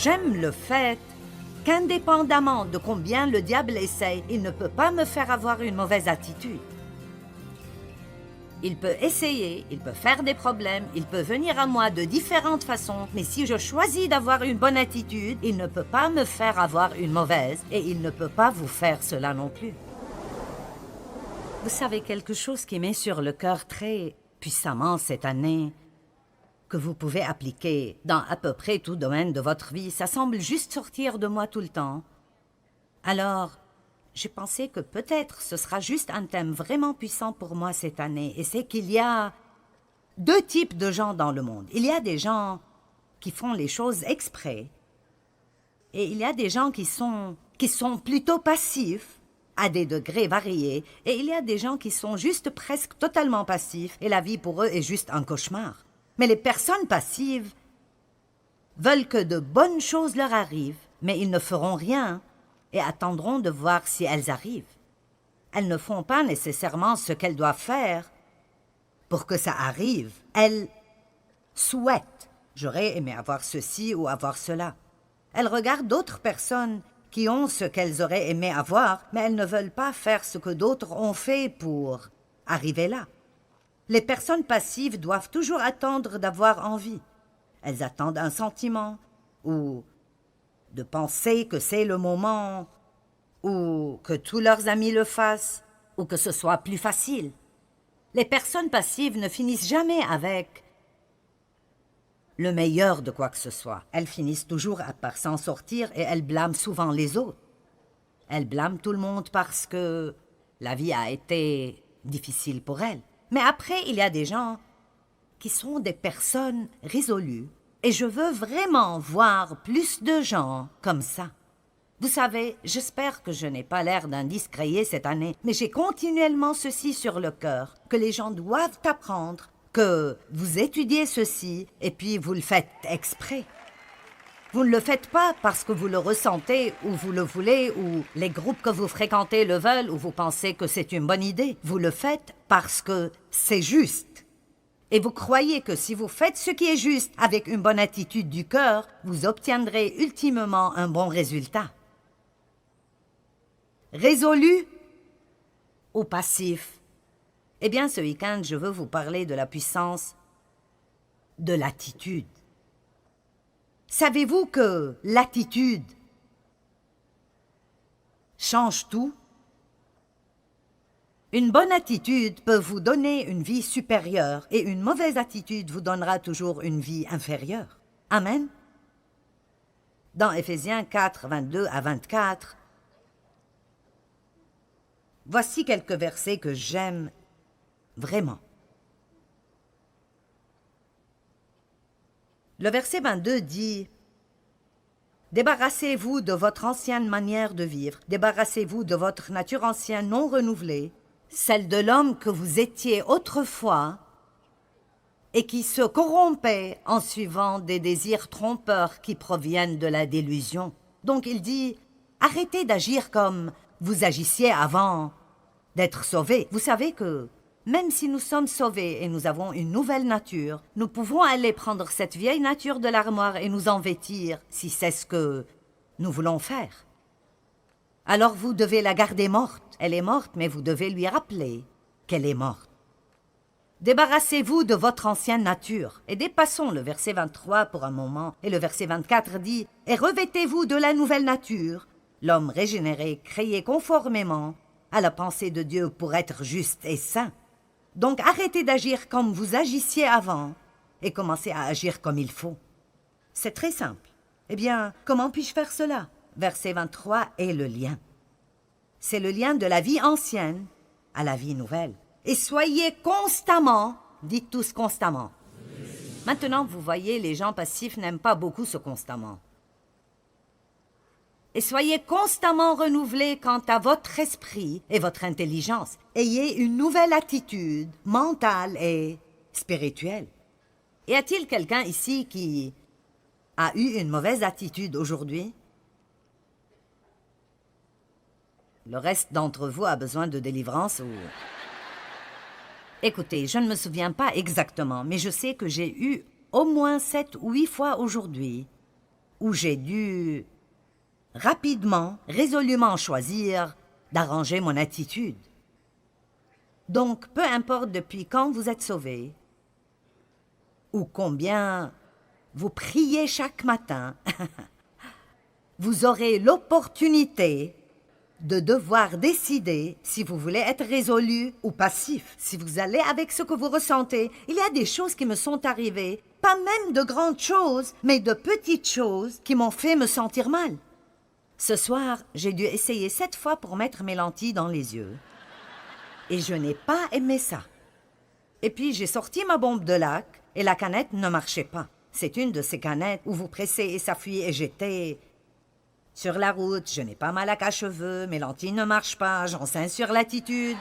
J'aime le fait qu'indépendamment de combien le diable essaye, il ne peut pas me faire avoir une mauvaise attitude. Il peut essayer, il peut faire des problèmes, il peut venir à moi de différentes façons, mais si je choisis d'avoir une bonne attitude, il ne peut pas me faire avoir une mauvaise, et il ne peut pas vous faire cela non plus. Vous savez, quelque chose qui m'est sur le cœur très puissamment cette année, que vous pouvez appliquer dans à peu près tout domaine de votre vie, ça semble juste sortir de moi tout le temps. Alors, j'ai pensé que peut-être ce sera juste un thème vraiment puissant pour moi cette année, et c'est qu'il y a deux types de gens dans le monde. Il y a des gens qui font les choses exprès, et il y a des gens qui sont plutôt passifs, à des degrés variés, et il y a des gens qui sont juste presque totalement passifs, et la vie pour eux est juste un cauchemar. Mais les personnes passives veulent que de bonnes choses leur arrivent, mais ils ne feront rien et attendront de voir si elles arrivent. Elles ne font pas nécessairement ce qu'elles doivent faire pour que ça arrive. Elles souhaitent « j'aurais aimé avoir ceci ou avoir cela ». Elles regardent d'autres personnes qui ont ce qu'elles auraient aimé avoir, mais elles ne veulent pas faire ce que d'autres ont fait pour arriver là. Les personnes passives doivent toujours attendre d'avoir envie. Elles attendent un sentiment, ou de penser que c'est le moment, ou que tous leurs amis le fassent, ou que ce soit plus facile. Les personnes passives ne finissent jamais avec le meilleur de quoi que ce soit. Elles finissent toujours par s'en sortir et elles blâment souvent les autres. Elles blâment tout le monde parce que la vie a été difficile pour elles. Mais après, il y a des gens qui sont des personnes résolues. Et je veux vraiment voir plus de gens comme ça. Vous savez, j'espère que je n'ai pas l'air d'un discréé cette année, mais j'ai continuellement ceci sur le cœur, que les gens doivent apprendre, que vous étudiez ceci, et puis vous le faites exprès. Vous ne le faites pas parce que vous le ressentez ou vous le voulez ou les groupes que vous fréquentez le veulent ou vous pensez que c'est une bonne idée. Vous le faites parce que c'est juste. Et vous croyez que si vous faites ce qui est juste avec une bonne attitude du cœur, vous obtiendrez ultimement un bon résultat. Résolu ou passif? Eh bien, ce week-end, je veux vous parler de la puissance de l'attitude. Savez-vous que l'attitude change tout? Une bonne attitude peut vous donner une vie supérieure et une mauvaise attitude vous donnera toujours une vie inférieure. Amen. Dans Éphésiens 4, 22 à 24, voici quelques versets que j'aime vraiment. Le verset 22 dit « Débarrassez-vous de votre ancienne manière de vivre, débarrassez-vous de votre nature ancienne non renouvelée, celle de l'homme que vous étiez autrefois et qui se corrompait en suivant des désirs trompeurs qui proviennent de la délusion. » Donc il dit « Arrêtez d'agir comme vous agissiez avant d'être sauvés. » Vous savez que même si nous sommes sauvés et nous avons une nouvelle nature, nous pouvons aller prendre cette vieille nature de l'armoire et nous en vêtir si c'est ce que nous voulons faire. Alors vous devez la garder morte. Elle est morte, mais vous devez lui rappeler qu'elle est morte. Débarrassez-vous de votre ancienne nature. Et dépassons le verset 23 pour un moment. Et le verset 24 dit « Et revêtez-vous de la nouvelle nature, l'homme régénéré, créé conformément à la pensée de Dieu pour être juste et saint. » Donc arrêtez d'agir comme vous agissiez avant et commencez à agir comme il faut. C'est très simple. Eh bien, comment puis-je faire cela? Verset 23 est le lien. C'est le lien de la vie ancienne à la vie nouvelle. Et soyez constamment, dites tous constamment. Maintenant, vous voyez, les gens passifs n'aiment pas beaucoup ce constamment. Et soyez constamment renouvelés quant à votre esprit et votre intelligence. Ayez une nouvelle attitude mentale et spirituelle. Y a-t-il quelqu'un ici qui a eu une mauvaise attitude aujourd'hui? Le reste d'entre vous a besoin de délivrance ou... Écoutez, je ne me souviens pas exactement, mais je sais que j'ai eu au moins 7 ou 8 fois aujourd'hui où j'ai dû rapidement, résolument choisir d'arranger mon attitude. Donc, peu importe depuis quand vous êtes sauvé, ou combien vous priez chaque matin, vous aurez l'opportunité de devoir décider si vous voulez être résolu ou passif, si vous allez avec ce que vous ressentez. Il y a des choses qui me sont arrivées, pas même de grandes choses, mais de petites choses qui m'ont fait me sentir mal. Ce soir, j'ai dû essayer 7 fois pour mettre mes lentilles dans les yeux. Et je n'ai pas aimé ça. Et puis j'ai sorti ma bombe de lac et la canette ne marchait pas. C'est une de ces canettes où vous pressez et ça fuit et j'étais sur la route, je n'ai pas ma laque à cheveux, mes lentilles ne marchent pas, j'enseigne sur l'attitude.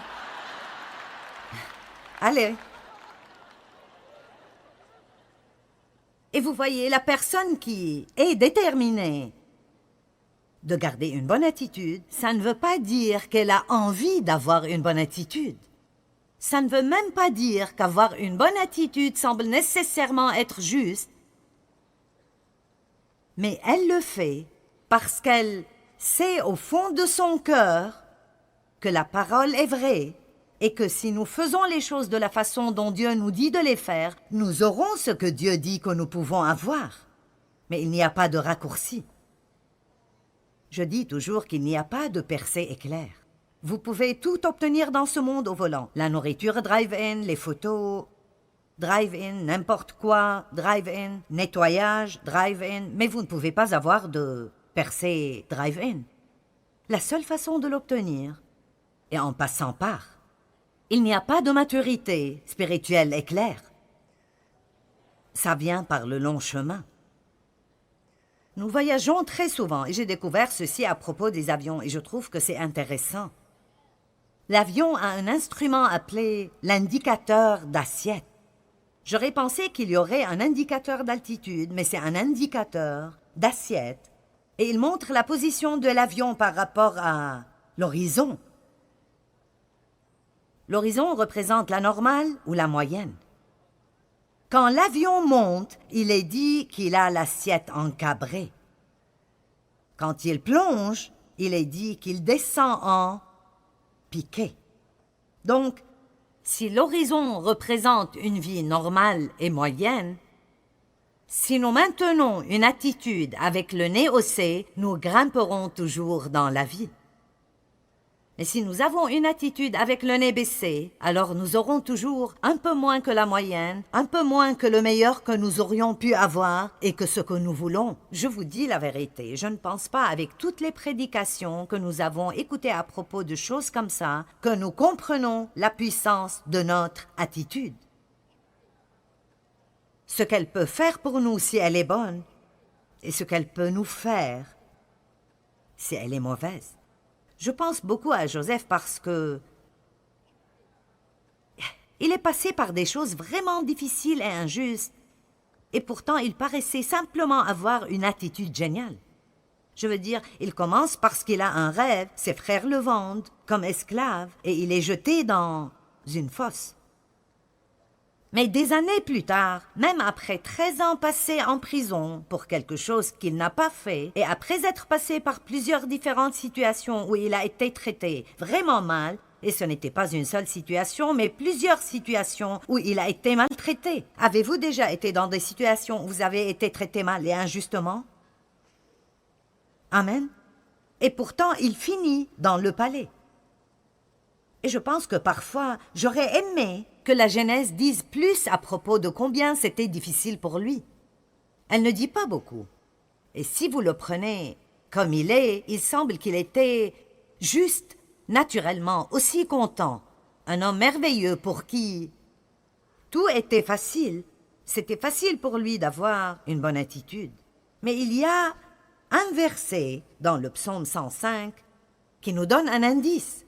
Allez. Et vous voyez, la personne qui est déterminée de garder une bonne attitude, ça ne veut pas dire qu'elle a envie d'avoir une bonne attitude. Ça ne veut même pas dire qu'avoir une bonne attitude semble nécessairement être juste. Mais elle le fait parce qu'elle sait au fond de son cœur que la parole est vraie et que si nous faisons les choses de la façon dont Dieu nous dit de les faire, nous aurons ce que Dieu dit que nous pouvons avoir. Mais il n'y a pas de raccourci. Je dis toujours qu'il n'y a pas de percée éclair. Vous pouvez tout obtenir dans ce monde au volant. La nourriture drive-in, les photos drive-in, n'importe quoi drive-in, nettoyage drive-in, mais vous ne pouvez pas avoir de percée drive-in. La seule façon de l'obtenir est en passant par. Il n'y a pas de maturité spirituelle éclair. Ça vient par le long chemin. Nous voyageons très souvent et j'ai découvert ceci à propos des avions et je trouve que c'est intéressant. L'avion a un instrument appelé l'indicateur d'assiette. J'aurais pensé qu'il y aurait un indicateur d'altitude, mais c'est un indicateur d'assiette et il montre la position de l'avion par rapport à l'horizon. L'horizon représente la normale ou la moyenne. Quand l'avion monte, il est dit qu'il a l'assiette encabrée. Quand il plonge, il est dit qu'il descend en piqué. Donc, si l'horizon représente une vie normale et moyenne, si nous maintenons une attitude avec le nez haussé, nous grimperons toujours dans la vie. Mais si nous avons une attitude avec le nez baissé, alors nous aurons toujours un peu moins que la moyenne, un peu moins que le meilleur que nous aurions pu avoir et que ce que nous voulons. Je vous dis la vérité, je ne pense pas avec toutes les prédications que nous avons écoutées à propos de choses comme ça, que nous comprenons la puissance de notre attitude. Ce qu'elle peut faire pour nous si elle est bonne et ce qu'elle peut nous faire si elle est mauvaise. Je pense beaucoup à Joseph parce que il est passé par des choses vraiment difficiles et injustes et pourtant il paraissait simplement avoir une attitude géniale. Je veux dire, il commence parce qu'il a un rêve, ses frères le vendent comme esclave et il est jeté dans une fosse. Mais des années plus tard, même après 13 ans passés en prison pour quelque chose qu'il n'a pas fait, et après être passé par plusieurs différentes situations où il a été traité vraiment mal, et ce n'était pas une seule situation, mais plusieurs situations où il a été maltraité. Avez-vous déjà été dans des situations où vous avez été traité mal et injustement? Amen. Et pourtant, il finit dans le palais. Et je pense que parfois, j'aurais aimé que la Genèse dise plus à propos de combien c'était difficile pour lui. Elle ne dit pas beaucoup. Et si vous le prenez comme il est, il semble qu'il était juste, naturellement, aussi content. Un homme merveilleux pour qui tout était facile. C'était facile pour lui d'avoir une bonne attitude. Mais il y a un verset dans le psaume 105 qui nous donne un indice,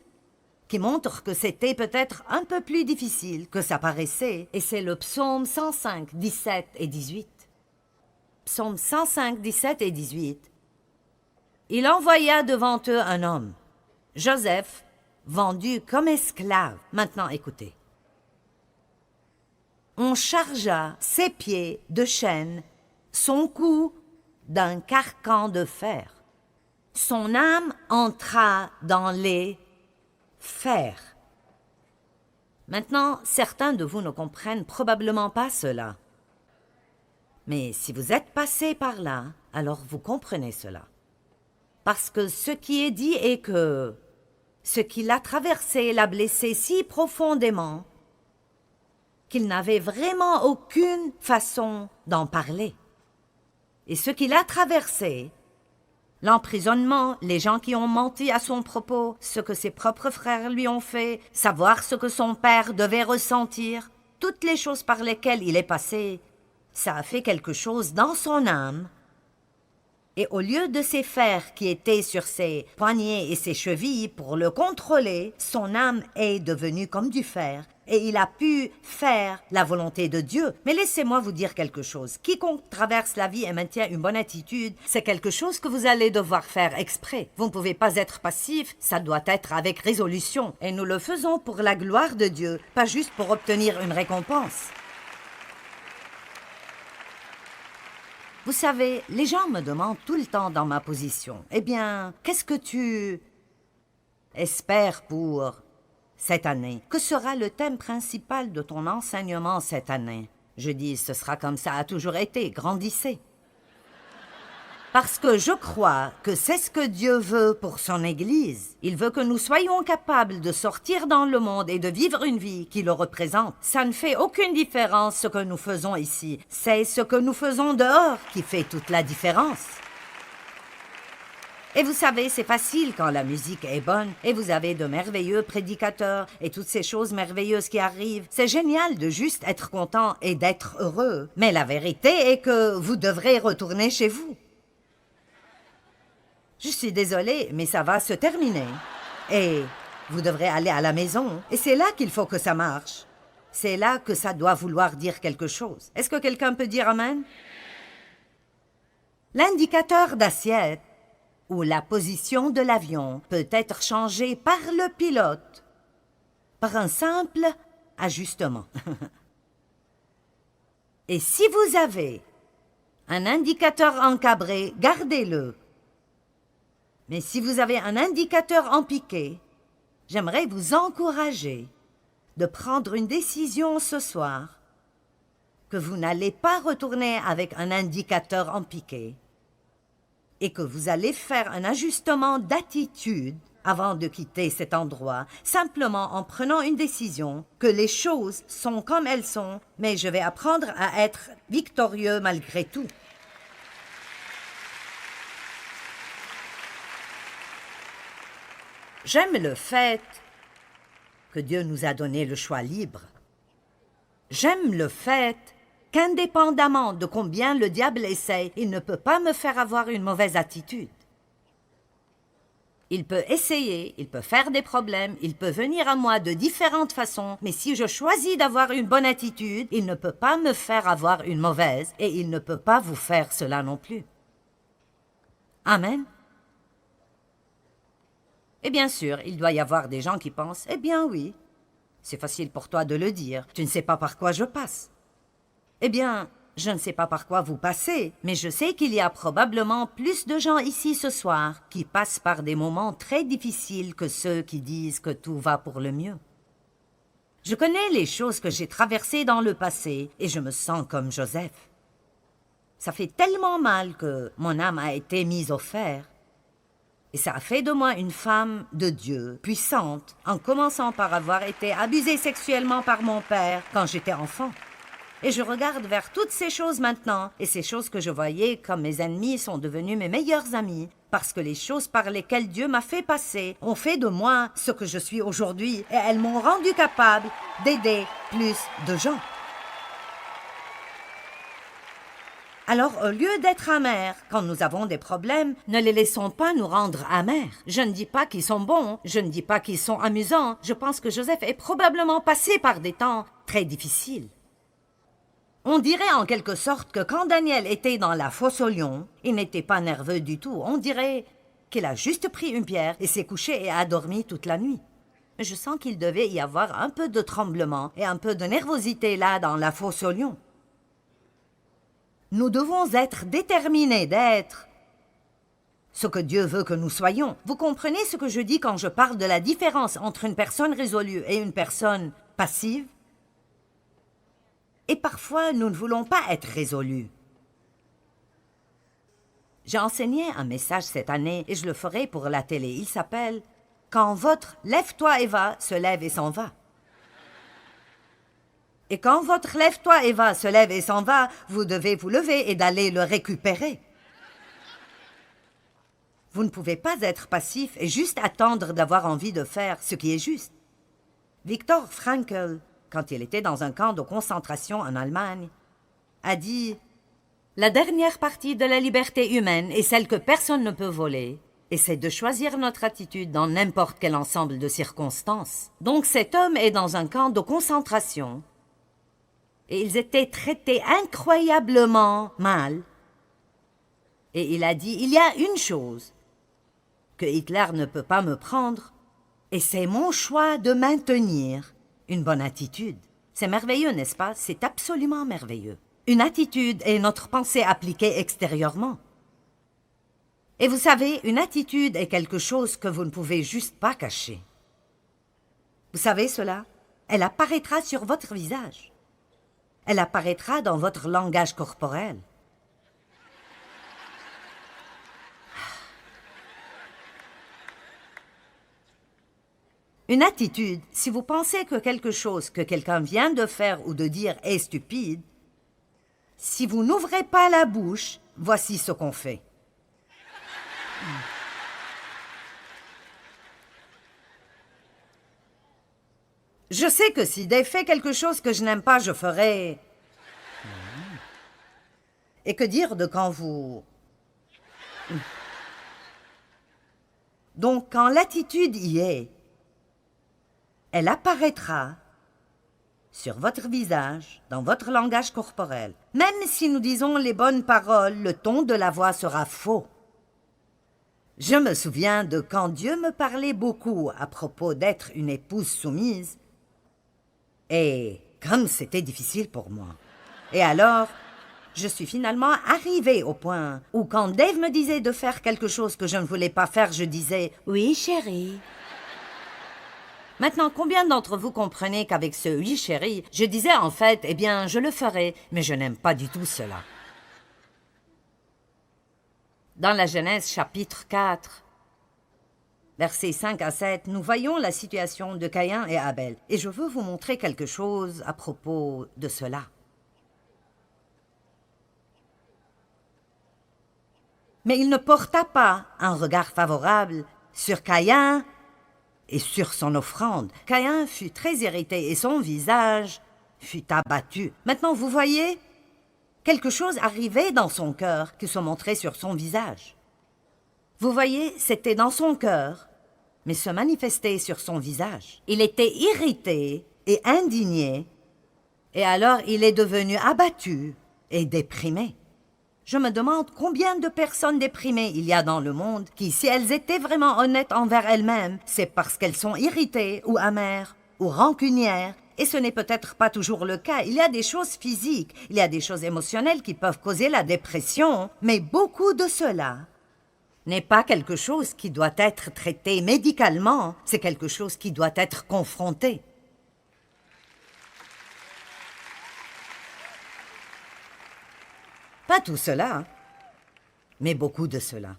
qui montre que c'était peut-être un peu plus difficile que ça paraissait, et c'est le psaume 105, 17 et 18. Psaume 105, 17 et 18. Il envoya devant eux un homme, Joseph, vendu comme esclave. Maintenant, écoutez. On chargea ses pieds de chaînes, son cou d'un carcan de fer. Son âme entra dans les fers. Maintenant, certains de vous ne comprennent probablement pas cela. Mais si vous êtes passé par là, alors vous comprenez cela. Parce que ce qui est dit est que ce qui l'a traversé l'a blessé si profondément qu'il n'avait vraiment aucune façon d'en parler. Et ce qui l'a traversé, l'emprisonnement, les gens qui ont menti à son propos, ce que ses propres frères lui ont fait, savoir ce que son père devait ressentir, toutes les choses par lesquelles il est passé, ça a fait quelque chose dans son âme. Et au lieu de ces fers qui étaient sur ses poignets et ses chevilles pour le contrôler, son âme est devenue comme du fer et il a pu faire la volonté de Dieu. Mais laissez-moi vous dire quelque chose. Quiconque traverse la vie et maintient une bonne attitude, c'est quelque chose que vous allez devoir faire exprès. Vous ne pouvez pas être passif, ça doit être avec résolution. Et nous le faisons pour la gloire de Dieu, pas juste pour obtenir une récompense. Vous savez, les gens me demandent tout le temps dans ma position, « Eh bien, qu'est-ce que tu espères pour cette année? Que sera le thème principal de ton enseignement cette année? » Je dis, ce sera comme ça a toujours été, grandissez. Parce que je crois que c'est ce que Dieu veut pour son Église. Il veut que nous soyons capables de sortir dans le monde et de vivre une vie qui le représente. Ça ne fait aucune différence ce que nous faisons ici. C'est ce que nous faisons dehors qui fait toute la différence. Et vous savez, c'est facile quand la musique est bonne et vous avez de merveilleux prédicateurs et toutes ces choses merveilleuses qui arrivent. C'est génial de juste être content et d'être heureux. Mais la vérité est que vous devrez retourner chez vous. Je suis désolée, mais ça va se terminer. Et vous devrez aller à la maison. Et c'est là qu'il faut que ça marche. C'est là que ça doit vouloir dire quelque chose. Est-ce que quelqu'un peut dire Amen? L'indicateur d'assiette ou la position de l'avion peut être changé par le pilote par un simple ajustement. Et si vous avez un indicateur encabré, gardez-le. Mais si vous avez un indicateur en piqué, j'aimerais vous encourager de prendre une décision ce soir que vous n'allez pas retourner avec un indicateur en piqué et que vous allez faire un ajustement d'attitude avant de quitter cet endroit, simplement en prenant une décision que les choses sont comme elles sont, mais je vais apprendre à être victorieux malgré tout. J'aime le fait que Dieu nous a donné le choix libre. J'aime le fait qu'indépendamment de combien le diable essaie, il ne peut pas me faire avoir une mauvaise attitude. Il peut essayer, il peut faire des problèmes, il peut venir à moi de différentes façons, mais si je choisis d'avoir une bonne attitude, il ne peut pas me faire avoir une mauvaise et il ne peut pas vous faire cela non plus. Amen. Et bien sûr, il doit y avoir des gens qui pensent « Eh bien oui, c'est facile pour toi de le dire, tu ne sais pas par quoi je passe. » Eh bien, je ne sais pas par quoi vous passez, mais je sais qu'il y a probablement plus de gens ici ce soir qui passent par des moments très difficiles que ceux qui disent que tout va pour le mieux. Je connais les choses que j'ai traversées dans le passé et je me sens comme Joseph. Ça fait tellement mal que mon âme a été mise au fer. Et ça a fait de moi une femme de Dieu, puissante, en commençant par avoir été abusée sexuellement par mon père quand j'étais enfant. Et je regarde vers toutes ces choses maintenant, et ces choses que je voyais comme mes ennemis sont devenus mes meilleurs amis, parce que les choses par lesquelles Dieu m'a fait passer ont fait de moi ce que je suis aujourd'hui, et elles m'ont rendu capable d'aider plus de gens. Alors, au lieu d'être amers, quand nous avons des problèmes, ne les laissons pas nous rendre amers. Je ne dis pas qu'ils sont bons, je ne dis pas qu'ils sont amusants. Je pense que Joseph est probablement passé par des temps très difficiles. On dirait en quelque sorte que quand Daniel était dans la fosse aux lions, il n'était pas nerveux du tout. On dirait qu'il a juste pris une pierre et s'est couché et a dormi toute la nuit. Je sens qu'il devait y avoir un peu de tremblement et un peu de nervosité là dans la fosse aux lions. Nous devons être déterminés d'être ce que Dieu veut que nous soyons. Vous comprenez ce que je dis quand je parle de la différence entre une personne résolue et une personne passive? Et parfois, nous ne voulons pas être résolus. J'ai enseigné un message cette année et je le ferai pour la télé. Il s'appelle « Quand votre « Lève-toi et va » se lève et s'en va ». Et quand votre « Lève-toi et va » se lève et s'en va, vous devez vous lever et d'aller le récupérer. Vous ne pouvez pas être passif et juste attendre d'avoir envie de faire ce qui est juste. Viktor Frankl, quand il était dans un camp de concentration en Allemagne, a dit « La dernière partie de la liberté humaine est celle que personne ne peut voler, et c'est de choisir notre attitude dans n'importe quel ensemble de circonstances. » Donc cet homme est dans un camp de concentration, et ils étaient traités incroyablement mal. Et il a dit « Il y a une chose que Hitler ne peut pas me prendre, et c'est mon choix de maintenir une bonne attitude. » C'est merveilleux, n'est-ce pas? C'est absolument merveilleux. Une attitude est notre pensée appliquée extérieurement. Et vous savez, une attitude est quelque chose que vous ne pouvez juste pas cacher. Vous savez cela? Elle apparaîtra sur votre visage. Elle apparaîtra dans votre langage corporel. Une attitude, si vous pensez que quelque chose que quelqu'un vient de faire ou de dire est stupide, si vous n'ouvrez pas la bouche, voici ce qu'on fait. Je sais que si Dave fait quelque chose que je n'aime pas, je ferai... Et que dire de quand vous... Donc, quand l'attitude y est, elle apparaîtra sur votre visage, dans votre langage corporel. Même si nous disons les bonnes paroles, le ton de la voix sera faux. Je me souviens de quand Dieu me parlait beaucoup à propos d'être une épouse soumise, et comme c'était difficile pour moi. Et alors, je suis finalement arrivée au point où quand Dave me disait de faire quelque chose que je ne voulais pas faire, je disais « Oui, chérie ». Maintenant, combien d'entre vous comprenez qu'avec ce « oui, chérie », je disais en fait « Eh bien, je le ferai », mais je n'aime pas du tout cela. Dans la Genèse chapitre 4, versets 5 à 7, nous voyons la situation de Caïn et Abel. Et je veux vous montrer quelque chose à propos de cela. Mais il ne porta pas un regard favorable sur Caïn et sur son offrande. Caïn fut très irrité et son visage fut abattu. Maintenant, vous voyez, quelque chose arrivait dans son cœur qui se montrait sur son visage. Vous voyez, c'était dans son cœur, mais se manifestait sur son visage. Il était irrité et indigné, et alors il est devenu abattu et déprimé. Je me demande combien de personnes déprimées il y a dans le monde qui, si elles étaient vraiment honnêtes envers elles-mêmes, c'est parce qu'elles sont irritées ou amères ou rancunières. Et ce n'est peut-être pas toujours le cas. Il y a des choses physiques, il y a des choses émotionnelles qui peuvent causer la dépression, mais beaucoup de cela n'est pas quelque chose qui doit être traité médicalement, c'est quelque chose qui doit être confronté. Pas tout cela, mais beaucoup de cela.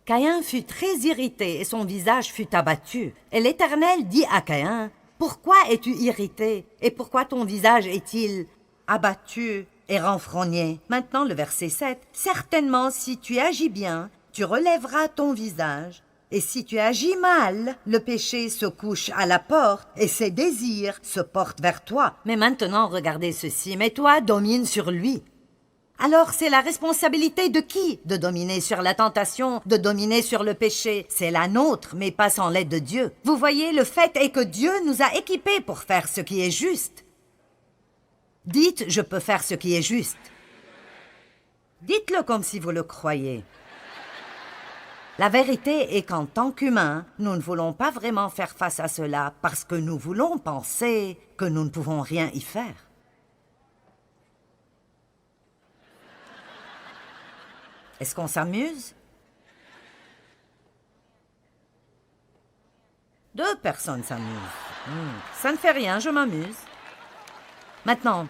Caïn fut très irrité et son visage fut abattu. Et l'Éternel dit à Caïn, « Pourquoi es-tu irrité et pourquoi ton visage est-il abattu et renfrogné ?» Maintenant le verset 7, « Certainement si tu agis bien, tu relèveras ton visage. Et si tu agis mal, le péché se couche à la porte et ses désirs se portent vers toi. Mais maintenant regardez ceci, mais toi domine sur lui. » Alors c'est la responsabilité de qui de dominer sur la tentation, de dominer sur le péché? C'est la nôtre, mais pas sans l'aide de Dieu. Vous voyez, le fait est que Dieu nous a équipés pour faire ce qui est juste. Dites « je peux faire ce qui est juste ». Dites-le comme si vous le croyez. La vérité est qu'en tant qu'humains, nous ne voulons pas vraiment faire face à cela parce que nous voulons penser que nous ne pouvons rien y faire. Est-ce qu'on s'amuse? 2 personnes s'amusent. Ça ne fait rien, je m'amuse. Maintenant,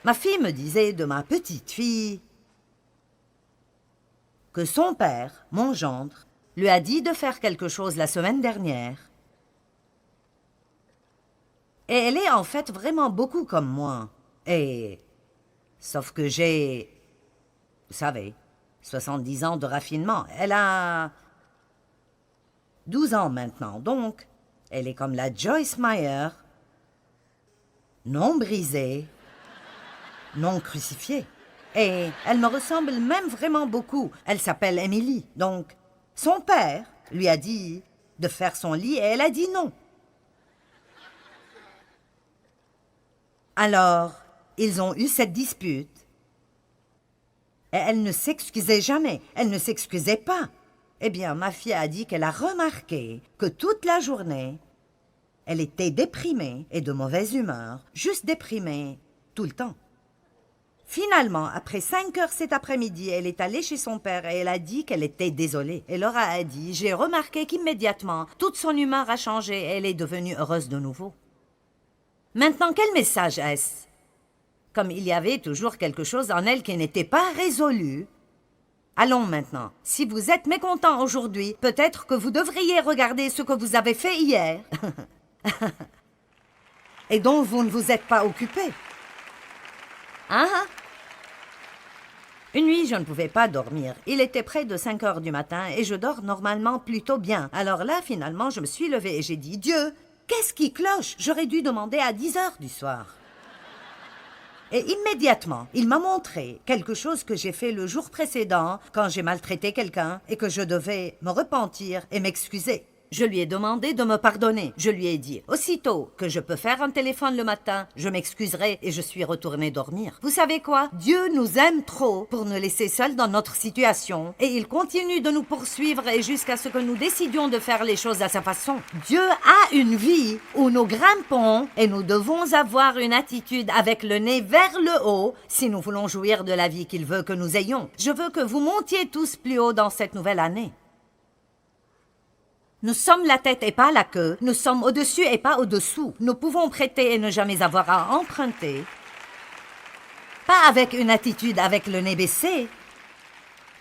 ma fille me disait de ma petite fille que son père, mon gendre, lui a dit de faire quelque chose la semaine dernière. Et elle est en fait vraiment beaucoup comme moi. Sauf que j'ai, vous savez, 70 ans de raffinement. Elle a 12 ans maintenant, donc elle est comme la Joyce Meyer, non brisée, non crucifiée. Et elle me ressemble même vraiment beaucoup. Elle s'appelle Emily, donc son père lui a dit de faire son lit et elle a dit non. Alors, ils ont eu cette dispute. Et elle ne s'excusait jamais, elle ne s'excusait pas. Eh bien, ma fille a dit qu'elle a remarqué que toute la journée, elle était déprimée et de mauvaise humeur, juste déprimée, tout le temps. Finalement, après 5 heures cet après-midi, elle est allée chez son père et elle a dit qu'elle était désolée. Et Laura a dit, j'ai remarqué qu'immédiatement, toute son humeur a changé et elle est devenue heureuse de nouveau. Maintenant, quel message est-ce? Comme il y avait toujours quelque chose en elle qui n'était pas résolu. Allons maintenant, si vous êtes mécontent aujourd'hui, peut-être que vous devriez regarder ce que vous avez fait hier et dont vous ne vous êtes pas occupé. Une nuit, je ne pouvais pas dormir. Il était près de 5 heures du matin et je dors normalement plutôt bien. Alors là, finalement, je me suis levée et j'ai dit « Dieu, qu'est-ce qui cloche? J'aurais dû demander à 10 heures du soir. » Et immédiatement, il m'a montré quelque chose que j'ai fait le jour précédent quand j'ai maltraité quelqu'un et que je devais me repentir et m'excuser. Je lui ai demandé de me pardonner. Je lui ai dit, aussitôt que je peux faire un téléphone le matin, je m'excuserai et je suis retournée dormir. Vous savez quoi? Dieu nous aime trop pour nous laisser seuls dans notre situation et il continue de nous poursuivre et jusqu'à ce que nous décidions de faire les choses à sa façon. Dieu a une vie où nous grimpons et nous devons avoir une attitude avec le nez vers le haut si nous voulons jouir de la vie qu'il veut que nous ayons. Je veux que vous montiez tous plus haut dans cette nouvelle année. Nous sommes la tête et pas la queue. Nous sommes au-dessus et pas au-dessous. Nous pouvons prêter et ne jamais avoir à emprunter. Pas avec une attitude avec le nez baissé.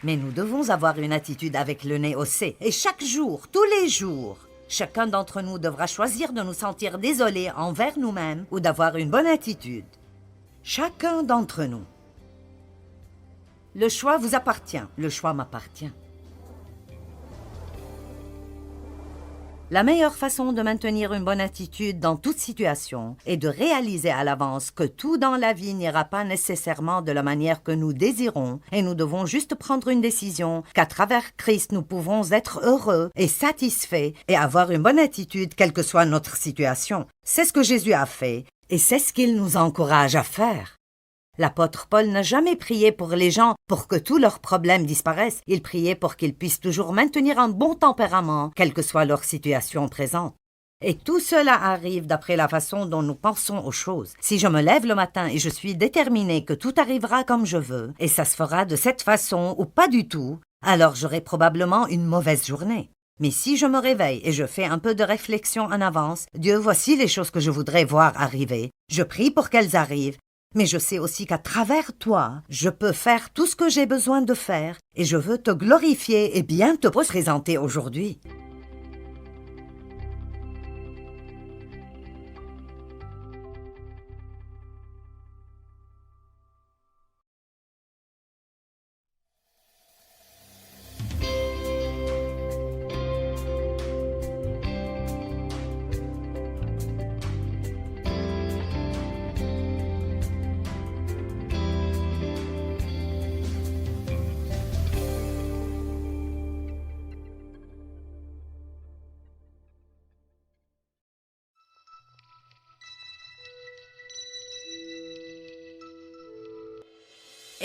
Mais nous devons avoir une attitude avec le nez haussé. Et chaque jour, tous les jours, chacun d'entre nous devra choisir de nous sentir désolé envers nous-mêmes ou d'avoir une bonne attitude. Chacun d'entre nous. Le choix vous appartient. Le choix m'appartient. La meilleure façon de maintenir une bonne attitude dans toute situation est de réaliser à l'avance que tout dans la vie n'ira pas nécessairement de la manière que nous désirons et nous devons juste prendre une décision qu'à travers Christ nous pouvons être heureux et satisfaits et avoir une bonne attitude quelle que soit notre situation. C'est ce que Jésus a fait et c'est ce qu'il nous encourage à faire. L'apôtre Paul n'a jamais prié pour les gens pour que tous leurs problèmes disparaissent. Il priait pour qu'ils puissent toujours maintenir un bon tempérament, quelle que soit leur situation présente. Et tout cela arrive d'après la façon dont nous pensons aux choses. Si je me lève le matin et je suis déterminée que tout arrivera comme je veux, et ça se fera de cette façon ou pas du tout, alors j'aurai probablement une mauvaise journée. Mais si je me réveille et je fais un peu de réflexion en avance, Dieu, voici les choses que je voudrais voir arriver. Je prie pour qu'elles arrivent. Mais je sais aussi qu'à travers toi, je peux faire tout ce que j'ai besoin de faire et je veux te glorifier et bien te présenter aujourd'hui.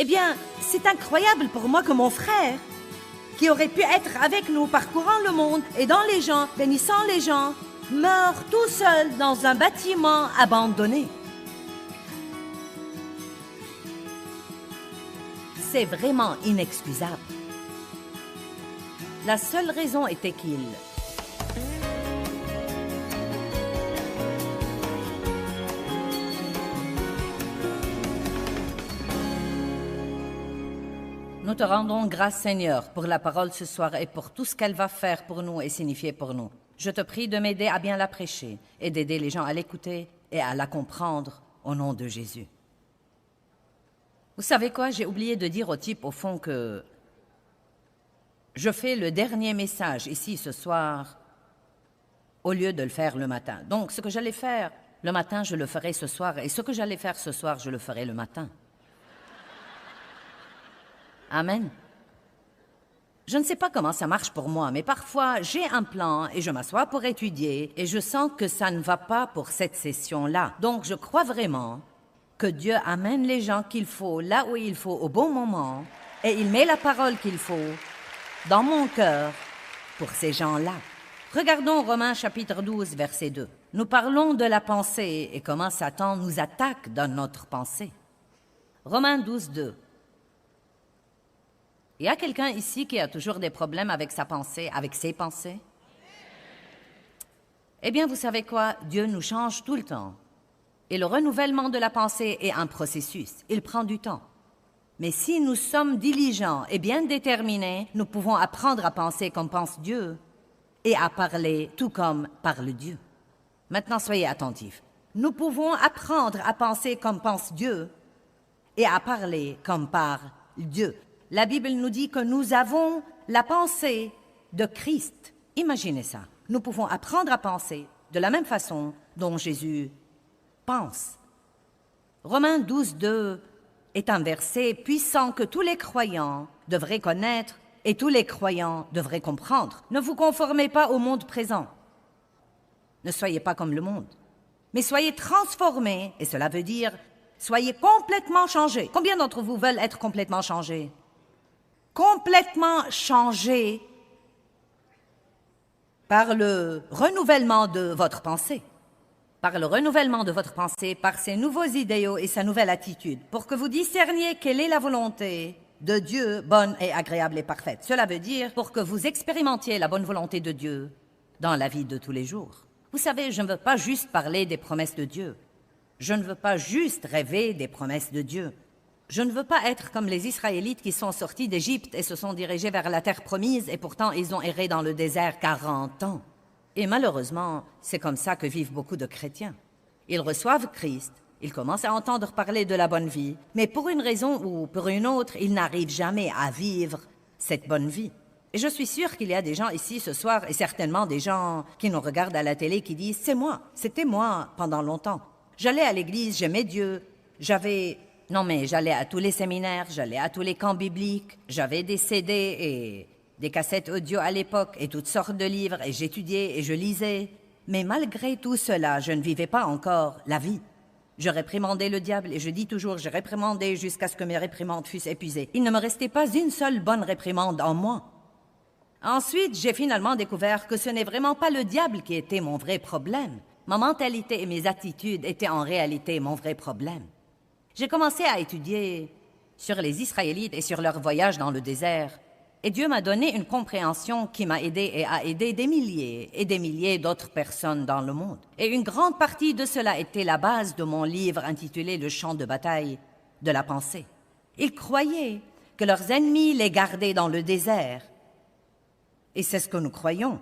Eh bien, c'est incroyable pour moi que mon frère, qui aurait pu être avec nous parcourant le monde, aidant les gens, bénissant les gens, meurt tout seul dans un bâtiment abandonné. C'est vraiment inexcusable. La seule raison était qu'il... Nous te rendons grâce, Seigneur, pour la parole ce soir et pour tout ce qu'elle va faire pour nous et signifier pour nous. Je te prie de m'aider à bien la prêcher et d'aider les gens à l'écouter et à la comprendre au nom de Jésus. Vous savez quoi? J'ai oublié de dire au type, au fond, que je fais le dernier message ici ce soir au lieu de le faire le matin. Donc, ce que j'allais faire le matin, je le ferai ce soir. Et ce que j'allais faire ce soir, je le ferai le matin. Amen. Je ne sais pas comment ça marche pour moi, mais parfois, j'ai un plan et je m'assois pour étudier et je sens que ça ne va pas pour cette session-là. Donc, je crois vraiment que Dieu amène les gens qu'il faut là où il faut au bon moment et il met la parole qu'il faut dans mon cœur pour ces gens-là. Regardons Romains chapitre 12, verset 2. Nous parlons de la pensée et comment Satan nous attaque dans notre pensée. Romains 12, 2. Il y a quelqu'un ici qui a toujours des problèmes avec sa pensée, avec ses pensées? Eh bien, vous savez quoi? Dieu nous change tout le temps. Et le renouvellement de la pensée est un processus. Il prend du temps. Mais si nous sommes diligents et bien déterminés, nous pouvons apprendre à penser comme pense Dieu et à parler tout comme parle Dieu. Maintenant, soyez attentifs. Nous pouvons apprendre à penser comme pense Dieu et à parler comme parle Dieu. La Bible nous dit que nous avons la pensée de Christ. Imaginez ça. Nous pouvons apprendre à penser de la même façon dont Jésus pense. Romains 12, 2 est un verset puissant que tous les croyants devraient connaître et tous les croyants devraient comprendre. Ne vous conformez pas au monde présent. Ne soyez pas comme le monde, mais soyez transformés, et cela veut dire soyez complètement changés. Combien d'entre vous veulent être complètement changés? Complètement changés par le renouvellement de votre pensée. Par le renouvellement de votre pensée, par ses nouveaux idéaux et sa nouvelle attitude, pour que vous discerniez quelle est la volonté de Dieu, bonne et agréable et parfaite. Cela veut dire pour que vous expérimentiez la bonne volonté de Dieu dans la vie de tous les jours. Vous savez, je ne veux pas juste parler des promesses de Dieu. Je ne veux pas juste rêver des promesses de Dieu. Je ne veux pas être comme les Israélites qui sont sortis d'Égypte et se sont dirigés vers la terre promise et pourtant ils ont erré dans le désert 40 ans. Et malheureusement, c'est comme ça que vivent beaucoup de chrétiens. Ils reçoivent Christ, ils commencent à entendre parler de la bonne vie, mais pour une raison ou pour une autre, ils n'arrivent jamais à vivre cette bonne vie. Et je suis sûre qu'il y a des gens ici ce soir, et certainement des gens qui nous regardent à la télé qui disent « C'est moi, c'était moi pendant longtemps. J'allais à l'église, j'aimais Dieu, j'allais à tous les séminaires, j'allais à tous les camps bibliques, j'avais des CD et des cassettes audio à l'époque et toutes sortes de livres et j'étudiais et je lisais. Mais malgré tout cela, je ne vivais pas encore la vie. Je réprimandais le diable et je dis toujours, je réprimandais jusqu'à ce que mes réprimandes fussent épuisées. Il ne me restait pas une seule bonne réprimande en moi. Ensuite, j'ai finalement découvert que ce n'est vraiment pas le diable qui était mon vrai problème. Ma mentalité et mes attitudes étaient en réalité mon vrai problème. J'ai commencé à étudier sur les Israélites et sur leur voyage dans le désert. Et Dieu m'a donné une compréhension qui m'a aidé et a aidé des milliers et des milliers d'autres personnes dans le monde. Et une grande partie de cela était la base de mon livre intitulé « Le champ de bataille de la pensée ». Ils croyaient que leurs ennemis les gardaient dans le désert. Et c'est ce que nous croyons.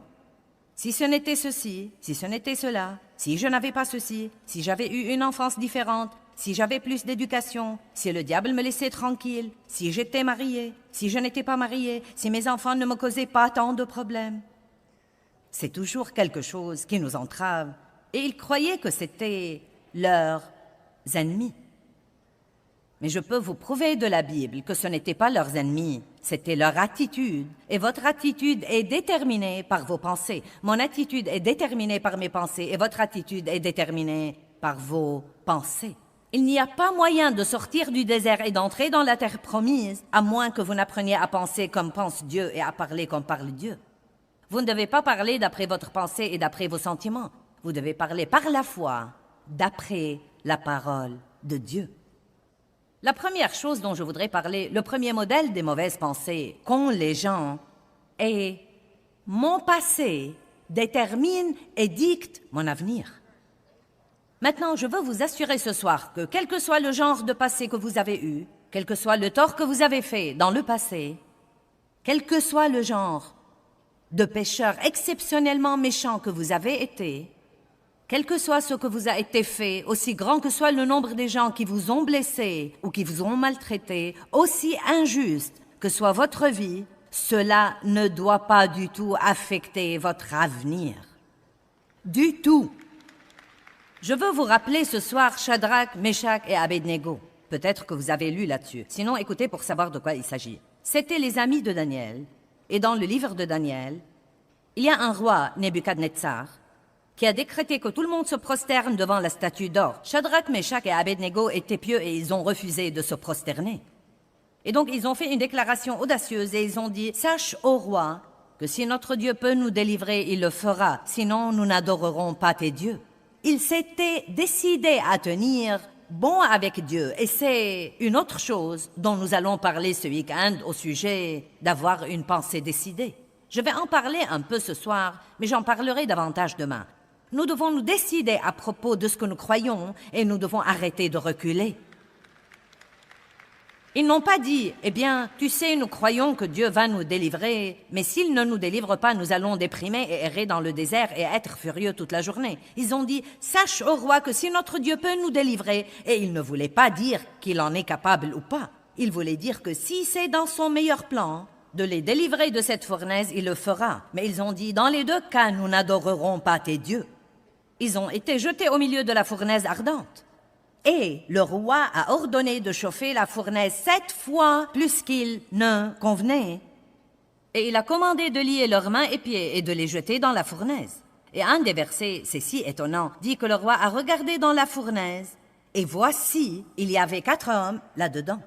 Si ce n'était ceci, si ce n'était cela, si je n'avais pas ceci, si j'avais eu une enfance différente, si j'avais plus d'éducation, si le diable me laissait tranquille, si j'étais mariée, si je n'étais pas mariée, si mes enfants ne me causaient pas tant de problèmes. C'est toujours quelque chose qui nous entrave. Et ils croyaient que c'était leurs ennemis. Mais je peux vous prouver de la Bible que ce n'était pas leurs ennemis, c'était leur attitude. Et votre attitude est déterminée par vos pensées. Mon attitude est déterminée par mes pensées et votre attitude est déterminée par vos pensées. Il n'y a pas moyen de sortir du désert et d'entrer dans la terre promise, à moins que vous n'appreniez à penser comme pense Dieu et à parler comme parle Dieu. Vous ne devez pas parler d'après votre pensée et d'après vos sentiments. Vous devez parler par la foi, d'après la parole de Dieu. La première chose dont je voudrais parler, le premier modèle des mauvaises pensées qu'ont les gens est « mon passé détermine et dicte mon avenir ». Maintenant, je veux vous assurer ce soir que quel que soit le genre de passé que vous avez eu, quel que soit le tort que vous avez fait dans le passé, quel que soit le genre de pécheur exceptionnellement méchant que vous avez été, quel que soit ce que vous a été fait, aussi grand que soit le nombre des gens qui vous ont blessé ou qui vous ont maltraité, aussi injuste que soit votre vie, cela ne doit pas du tout affecter votre avenir. Du tout. Je veux vous rappeler ce soir Shadrach, Meshach et Abednego. Peut-être que vous avez lu là-dessus. Sinon, écoutez pour savoir de quoi il s'agit. C'étaient les amis de Daniel. Et dans le livre de Daniel, il y a un roi, Nebuchadnezzar, qui a décrété que tout le monde se prosterne devant la statue d'or. Shadrach, Meshach et Abednego étaient pieux et ils ont refusé de se prosterner. Et donc, ils ont fait une déclaration audacieuse et ils ont dit « Sache, ô roi, que si notre Dieu peut nous délivrer, il le fera, sinon nous n'adorerons pas tes dieux. » Ils s'étaient décidés à tenir bon avec Dieu. Et c'est une autre chose dont nous allons parler ce week-end au sujet d'avoir une pensée décidée. Je vais en parler un peu ce soir, mais j'en parlerai davantage demain. Nous devons nous décider à propos de ce que nous croyons et nous devons arrêter de reculer. Ils n'ont pas dit, eh bien, tu sais, nous croyons que Dieu va nous délivrer, mais s'il ne nous délivre pas, nous allons déprimer et errer dans le désert et être furieux toute la journée. Ils ont dit, sache, ô roi, que si notre Dieu peut nous délivrer, et ils ne voulaient pas dire qu'il en est capable ou pas. Ils voulaient dire que si c'est dans son meilleur plan de les délivrer de cette fournaise, il le fera. Mais ils ont dit, dans les deux cas, nous n'adorerons pas tes dieux. Ils ont été jetés au milieu de la fournaise ardente. Et le roi a ordonné de chauffer la fournaise 7 fois plus qu'il ne convenait. Et il a commandé de lier leurs mains et pieds et de les jeter dans la fournaise. Et un des versets, c'est si étonnant, dit que le roi a regardé dans la fournaise, et voici, il y avait 4 hommes là-dedans.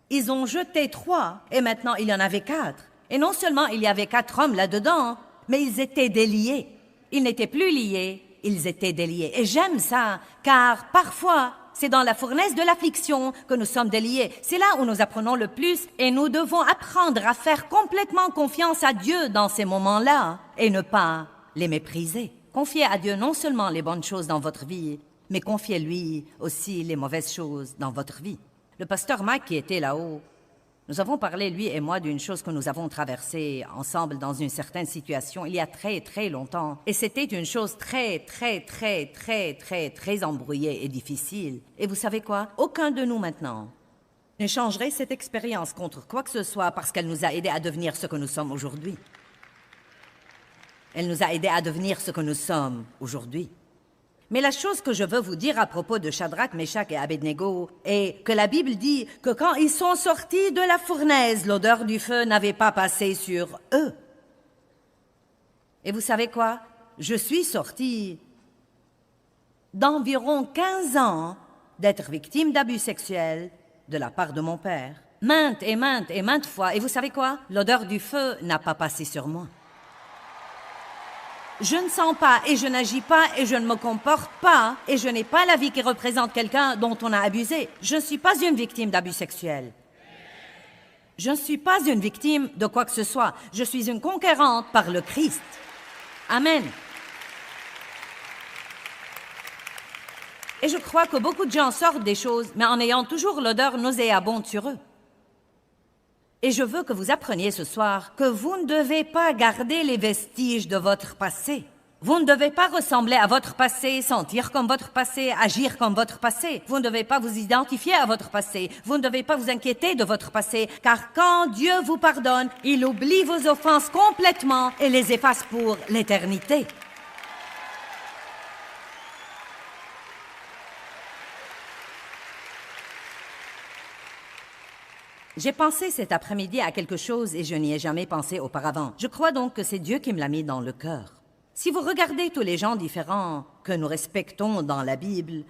Ils ont jeté 3, et maintenant il y en avait 4. Et non seulement il y avait 4 hommes là-dedans, mais ils étaient déliés. Ils n'étaient plus liés, ils étaient déliés. Et j'aime ça, car parfois, c'est dans la fournaise de l'affliction que nous sommes déliés. C'est là où nous apprenons le plus et nous devons apprendre à faire complètement confiance à Dieu dans ces moments-là et ne pas les mépriser. Confiez à Dieu non seulement les bonnes choses dans votre vie, mais confiez-lui aussi les mauvaises choses dans votre vie. Le pasteur Mike qui était là-haut, nous avons parlé, lui et moi, d'une chose que nous avons traversée ensemble dans une certaine situation il y a très, très longtemps. Et c'était une chose très embrouillée et difficile. Et vous savez quoi? Aucun de nous maintenant n'échangerait cette expérience contre quoi que ce soit parce qu'elle nous a aidés à devenir ce que nous sommes aujourd'hui. Elle nous a aidés à devenir ce que nous sommes aujourd'hui. Mais la chose que je veux vous dire à propos de Shadrach, Meshach et Abednego est que la Bible dit que quand ils sont sortis de la fournaise, l'odeur du feu n'avait pas passé sur eux. Et vous savez quoi? Je suis sortie d'environ 15 ans d'être victime d'abus sexuels de la part de mon père. Maintes et maintes fois. Et vous savez quoi? L'odeur du feu n'a pas passé sur moi. Je ne sens pas et je n'agis pas et je ne me comporte pas et je n'ai pas la vie qui représente quelqu'un dont on a abusé. Je ne suis pas une victime d'abus sexuels. Je ne suis pas une victime de quoi que ce soit. Je suis une conquérante par le Christ. Amen. Et je crois que beaucoup de gens sortent des choses, mais en ayant toujours l'odeur nauséabonde sur eux. Et je veux que vous appreniez ce soir que vous ne devez pas garder les vestiges de votre passé. Vous ne devez pas ressembler à votre passé, sentir comme votre passé, agir comme votre passé. Vous ne devez pas vous identifier à votre passé. Vous ne devez pas vous inquiéter de votre passé, car quand Dieu vous pardonne, il oublie vos offenses complètement et les efface pour l'éternité. J'ai pensé cet après-midi à quelque chose et je n'y ai jamais pensé auparavant. Je crois donc que c'est Dieu qui me l'a mis dans le cœur. Si vous regardez tous les gens différents que nous respectons dans la Bible,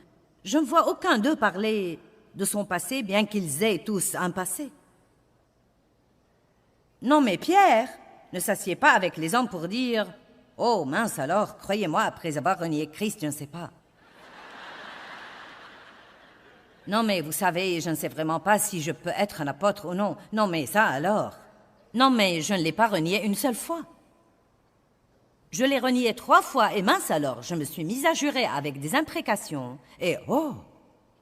je ne vois aucun d'eux parler de son passé, bien qu'ils aient tous un passé. Non, mais Pierre ne s'assied pas avec les hommes pour dire « Oh, mince alors, croyez-moi, après avoir renié Christ, je ne sais pas. » Non, mais vous savez, je ne sais vraiment pas si je peux être un apôtre ou non. Non, mais ça alors. Non, mais je ne l'ai pas renié une seule fois. Je l'ai renié 3 fois et mince alors, je me suis mise à jurer avec des imprécations. Et oh,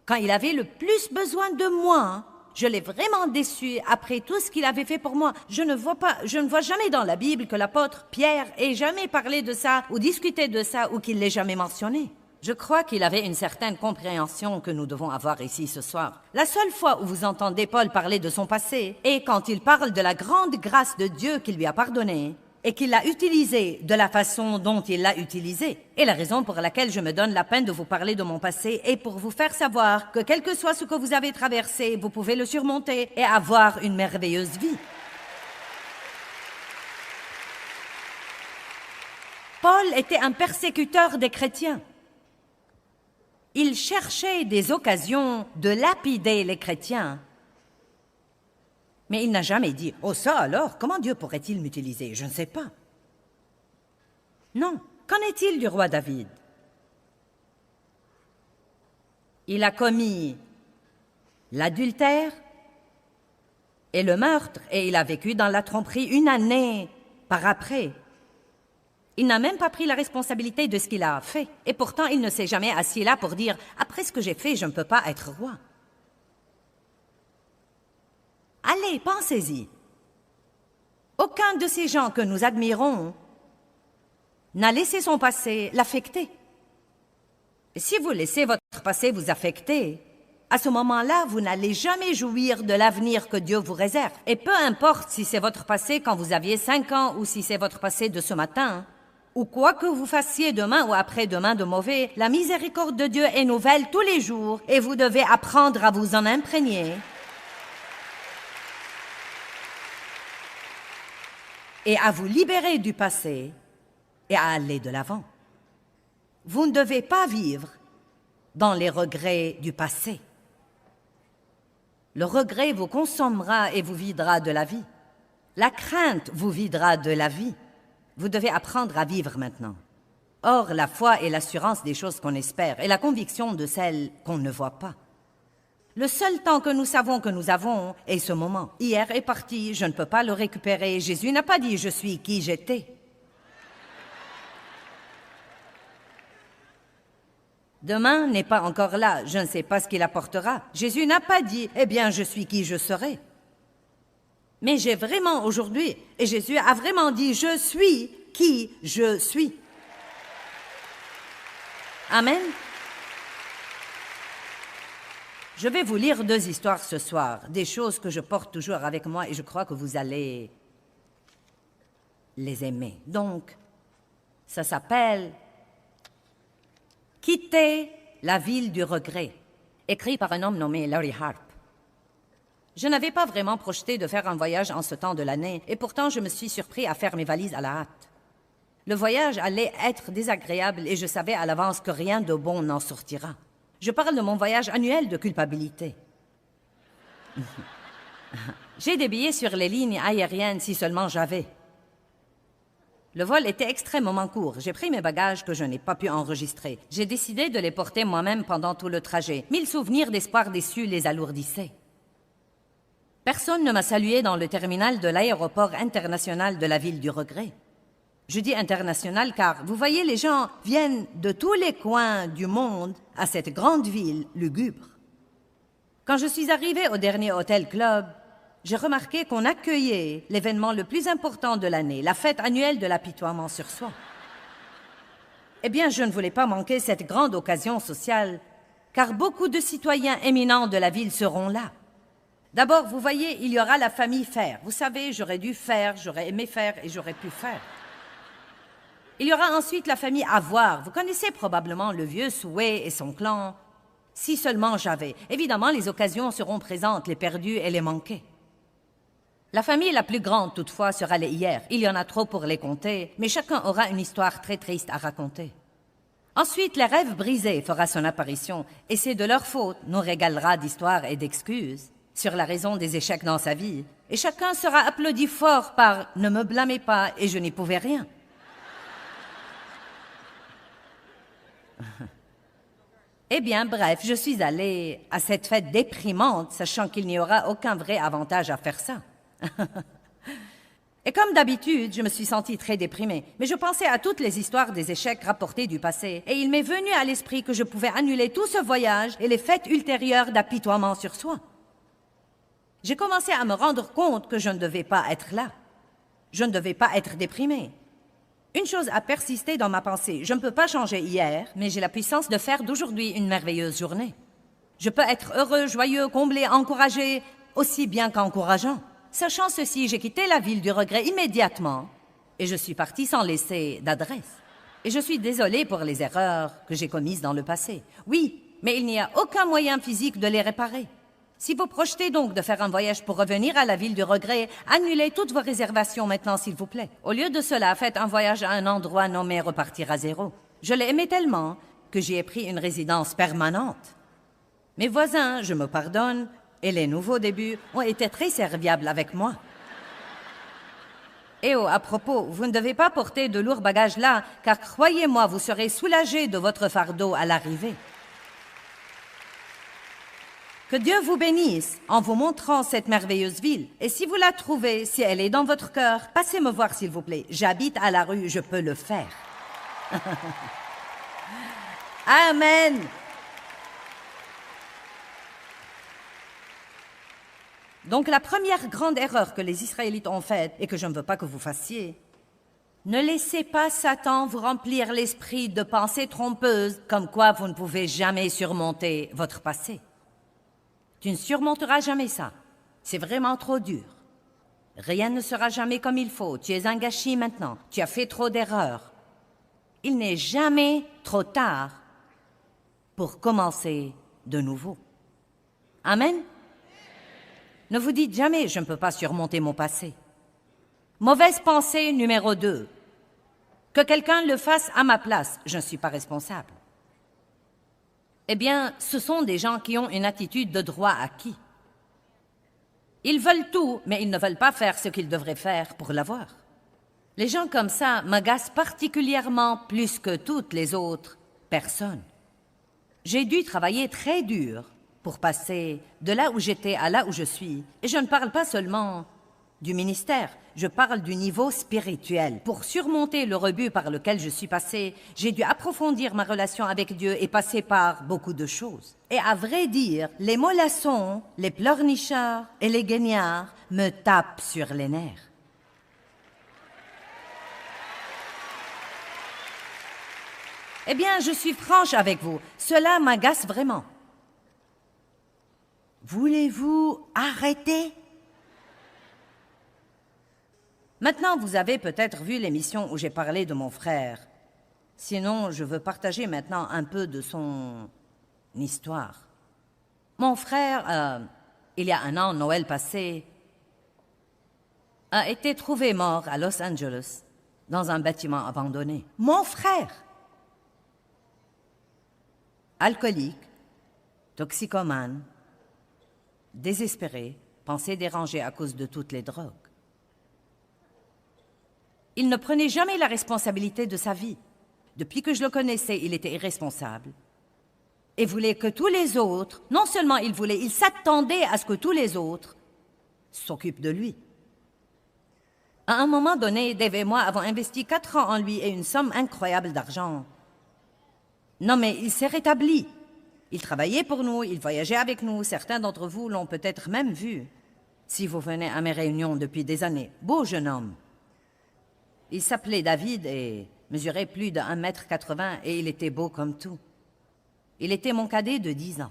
quand il avait le plus besoin de moi, je l'ai vraiment déçu après tout ce qu'il avait fait pour moi. Je ne vois jamais dans la Bible que l'apôtre Pierre ait jamais parlé de ça ou discuté de ça ou qu'il l'ait jamais mentionné. Je crois qu'il avait une certaine compréhension que nous devons avoir ici ce soir. La seule fois où vous entendez Paul parler de son passé est quand il parle de la grande grâce de Dieu qui lui a pardonné et qu'il l'a utilisé de la façon dont il l'a utilisé. Et la raison pour laquelle je me donne la peine de vous parler de mon passé est pour vous faire savoir que quel que soit ce que vous avez traversé, vous pouvez le surmonter et avoir une merveilleuse vie. Paul était un persécuteur des chrétiens. Il cherchait des occasions de lapider les chrétiens. Mais il n'a jamais dit « Oh ça alors, comment Dieu pourrait-il m'utiliser? Je ne sais pas. » Non, qu'en est-il du roi David? Il a commis l'adultère et le meurtre, et il a vécu dans la tromperie 1 année par après. Il n'a même pas pris la responsabilité de ce qu'il a fait. Et pourtant, il ne s'est jamais assis là pour dire « Après ce que j'ai fait, je ne peux pas être roi. » Allez, pensez-y. Aucun de ces gens que nous admirons n'a laissé son passé l'affecter. Si vous laissez votre passé vous affecter, à ce moment-là, vous n'allez jamais jouir de l'avenir que Dieu vous réserve. Et peu importe si c'est votre passé quand vous aviez 5 ans ou si c'est votre passé de ce matin, ou quoi que vous fassiez demain ou après-demain de mauvais, la miséricorde de Dieu est nouvelle tous les jours et vous devez apprendre à vous en imprégner et à vous libérer du passé et à aller de l'avant. Vous ne devez pas vivre dans les regrets du passé. Le regret vous consommera et vous videra de la vie. La crainte vous videra de la vie. Vous devez apprendre à vivre maintenant. Or, la foi est l'assurance des choses qu'on espère et la conviction de celles qu'on ne voit pas. Le seul temps que nous savons que nous avons est ce moment. Hier est parti, je ne peux pas le récupérer. Jésus n'a pas dit « je suis qui j'étais ». Demain n'est pas encore là, je ne sais pas ce qu'il apportera. Jésus n'a pas dit « eh bien, je suis qui je serai ». Mais j'ai vraiment aujourd'hui, et Jésus a vraiment dit « je suis qui je suis ». Amen. Je vais vous lire 2 histoires ce soir, des choses que je porte toujours avec moi et je crois que vous allez les aimer. Donc, ça s'appelle « Quitter la ville du regret », écrit par un homme nommé Larry Harp. Je n'avais pas vraiment projeté de faire un voyage en ce temps de l'année, et pourtant je me suis surpris à faire mes valises à la hâte. Le voyage allait être désagréable et je savais à l'avance que rien de bon n'en sortira. Je parle de mon voyage annuel de culpabilité. J'ai des billets sur les lignes aériennes si seulement j'avais. Le vol était extrêmement court. J'ai pris mes bagages que je n'ai pas pu enregistrer. J'ai décidé de les porter moi-même pendant tout le trajet. 1000 souvenirs d'espoir déçus les alourdissaient. Personne ne m'a salué dans le terminal de l'aéroport international de la ville du regret. Je dis international car, vous voyez, les gens viennent de tous les coins du monde à cette grande ville lugubre. Quand je suis arrivée au dernier hôtel club, j'ai remarqué qu'on accueillait l'événement le plus important de l'année, la fête annuelle de l'apitoiement sur soi. Eh bien, je ne voulais pas manquer cette grande occasion sociale, car beaucoup de citoyens éminents de la ville seront là. D'abord, vous voyez, il y aura la famille Faire. Vous savez, j'aurais dû faire, j'aurais aimé faire et j'aurais pu faire. Il y aura ensuite la famille Avoir. Vous connaissez probablement le vieux Souhait et son clan. Si seulement j'avais. Évidemment, les occasions seront présentes, les perdus et les manqués. La famille la plus grande, toutefois, sera les Hier. Il y en a trop pour les compter, mais chacun aura une histoire très triste à raconter. Ensuite, les rêves brisés fera son apparition, et c'est de leur faute nous régalera d'histoires et d'excuses sur la raison des échecs dans sa vie. Et chacun sera applaudi fort par « ne me blâmez pas et je n'y pouvais rien ». Eh bien, bref, je suis allée à cette fête déprimante, sachant qu'il n'y aura aucun vrai avantage à faire ça. Et comme d'habitude, je me suis sentie très déprimée. Mais je pensais à toutes les histoires des échecs rapportés du passé. Et il m'est venu à l'esprit que je pouvais annuler tout ce voyage et les fêtes ultérieures d'apitoiement sur soi. J'ai commencé à me rendre compte que je ne devais pas être là. Je ne devais pas être déprimée. Une chose a persisté dans ma pensée. Je ne peux pas changer hier, mais j'ai la puissance de faire d'aujourd'hui une merveilleuse journée. Je peux être heureux, joyeux, comblé, encouragé, aussi bien qu'encourageant. Sachant ceci, j'ai quitté la ville du regret immédiatement et je suis partie sans laisser d'adresse. Et je suis désolée pour les erreurs que j'ai commises dans le passé. Oui, mais il n'y a aucun moyen physique de les réparer. Si vous projetez donc de faire un voyage pour revenir à la ville du regret, annulez toutes vos réservations maintenant, s'il vous plaît. Au lieu de cela, faites un voyage à un endroit nommé Repartir à zéro. Je l'ai aimé tellement que j'y ai pris une résidence permanente. Mes voisins, je me pardonne, et les nouveaux débuts ont été très serviables avec moi. Et oh, à propos, vous ne devez pas porter de lourds bagages là, car croyez-moi, vous serez soulagés de votre fardeau à l'arrivée. Que Dieu vous bénisse en vous montrant cette merveilleuse ville. Et si vous la trouvez, si elle est dans votre cœur, passez me voir s'il vous plaît. J'habite à la rue, je peux le faire. Amen. Donc la première grande erreur que les Israélites ont faite, et que je ne veux pas que vous fassiez, ne laissez pas Satan vous remplir l'esprit de pensées trompeuses comme quoi vous ne pouvez jamais surmonter votre passé. Tu ne surmonteras jamais ça. C'est vraiment trop dur. Rien ne sera jamais comme il faut. Tu es un gâchis maintenant. Tu as fait trop d'erreurs. Il n'est jamais trop tard pour commencer de nouveau. Amen. Ne vous dites jamais « je ne peux pas surmonter mon passé ». Mauvaise pensée numéro 2. Que quelqu'un le fasse à ma place, je ne suis pas responsable. Eh bien, ce sont des gens qui ont une attitude de droit acquis. Ils veulent tout, mais ils ne veulent pas faire ce qu'ils devraient faire pour l'avoir. Les gens comme ça m'agacent particulièrement plus que toutes les autres personnes. J'ai dû travailler très dur pour passer de là où j'étais à là où je suis. Et je ne parle pas seulement du ministère, je parle du niveau spirituel. Pour surmonter le rebut par lequel je suis passée, j'ai dû approfondir ma relation avec Dieu et passer par beaucoup de choses. Et à vrai dire, les mollassons, les pleurnichards et les guignards me tapent sur les nerfs. Eh bien, je suis franche avec vous, cela m'agace vraiment. Voulez-vous arrêter? Maintenant, vous avez peut-être vu l'émission où j'ai parlé de mon frère. Sinon, je veux partager maintenant un peu de son histoire. Mon frère, il y a un an, Noël passé, a été trouvé mort à Los Angeles, dans un bâtiment abandonné. Mon frère! Alcoolique, toxicomane, désespéré, pensée dérangée à cause de toutes les drogues. Il ne prenait jamais la responsabilité de sa vie. Depuis que je le connaissais, il était irresponsable. Et voulait que tous les autres, non seulement il s'attendait à ce que tous les autres s'occupent de lui. À un moment donné, Dave et moi avons investi 4 ans en lui et une somme incroyable d'argent. Non, mais il s'est rétabli. Il travaillait pour nous, il voyageait avec nous. Certains d'entre vous l'ont peut-être même vu, si vous venez à mes réunions depuis des années. Beau jeune homme. Il s'appelait David et mesurait plus de 1,80 m et il était beau comme tout. Il était mon cadet de 10 ans.